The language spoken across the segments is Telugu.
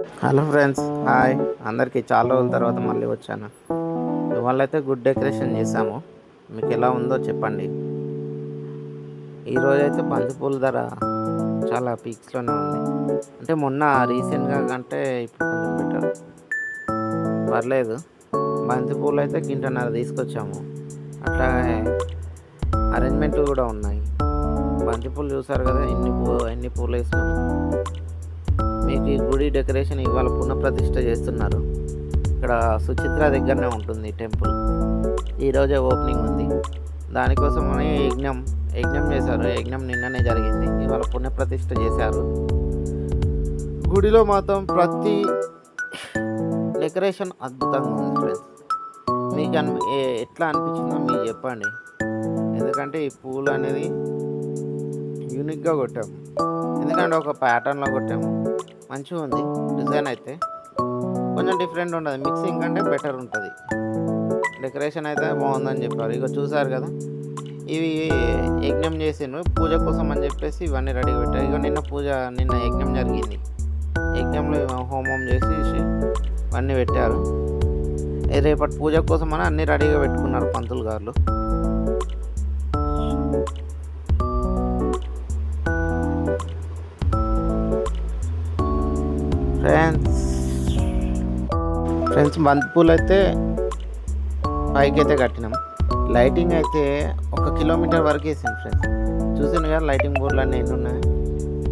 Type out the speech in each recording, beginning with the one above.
హలో ఫ్రెండ్స్, హాయ్ అందరికీ. చాలా రోజుల తర్వాత మళ్ళీ వచ్చాను. ఇవాళ అయితే గుడ్ డెకరేషన్ చేసాము. మీకు ఎలా ఉందో చెప్పండి. ఈరోజు అయితే బంతిపూల ధర చాలా పీక్స్లోనే ఉంది. అంటే మొన్న రీసెంట్గా కంటే ఇప్పుడు కొంచెం బెటర్, పర్లేదు. బంతిపూలు అయితే కింటన్నర తీసుకొచ్చాము. అట్లాగే అరేంజ్మెంట్లు కూడా ఉన్నాయి. బంతిపూలు చూసారు కదా, ఎన్ని పూలు వేసినాము. మీకు ఈ గుడి డెకరేషన్ ఇవాళ పునఃప్రతిష్ఠ చేస్తున్నారు. ఇక్కడ సుచిత్ర దగ్గరనే ఉంటుంది టెంపుల్. ఈరోజే ఓపెనింగ్ ఉంది. దానికోసమని యజ్ఞం చేశారు. యజ్ఞం నిన్ననే జరిగింది. ఇవాళ పునఃప్రతిష్ఠ చేశారు. గుడిలో మాత్రం ప్రతి డెకరేషన్ అద్భుతంగా ఉంది ఫ్రెండ్స్. మీకు ఎట్లా అనిపించిందో మీకు చెప్పండి. ఎందుకంటే ఈ పూలు అనేది యూనిక్గా కొట్టాము. ఎందుకంటే ఒక ప్యాటర్న్లో కొట్టాము. మంచిగా ఉంది. డిజైన్ అయితే కొంచెం డిఫరెంట్ ఉంటుంది. మిక్సింగ్ కంటే బెటర్ ఉంటుంది. డెకరేషన్ అయితే బాగుందని చెప్పారు. ఇక చూసారు కదా, ఇవి యజ్ఞం చేసిండ్రు పూజ కోసం అని చెప్పేసి ఇవన్నీ రెడీగా పెట్టారు. ఇక నిన్న యజ్ఞం జరిగింది. యజ్ఞంలో హోమం చేసి ఇవన్నీ పెట్టారు. రేపటి పూజ కోసం అని అన్నీ రెడీగా పెట్టుకున్నారు పంతులు గారు. ఫ్రెండ్స్ బంతిపూలు అయితే పైకి అయితే కట్టినాం. లైటింగ్ అయితే 1 కిలోమీటర్ వరకు వేసాను ఫ్రెండ్స్. చూసాను కదా లైటింగ్ బోర్డులు అన్నీ ఎన్ని ఉన్నాయి,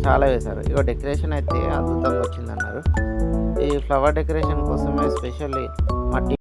చాలా వేశారు. ఇక డెకరేషన్ అయితే అద్భుతంగా వచ్చిందన్నారు. ఈ ఫ్లవర్ డెకరేషన్ కోసమే స్పెషల్లీ మా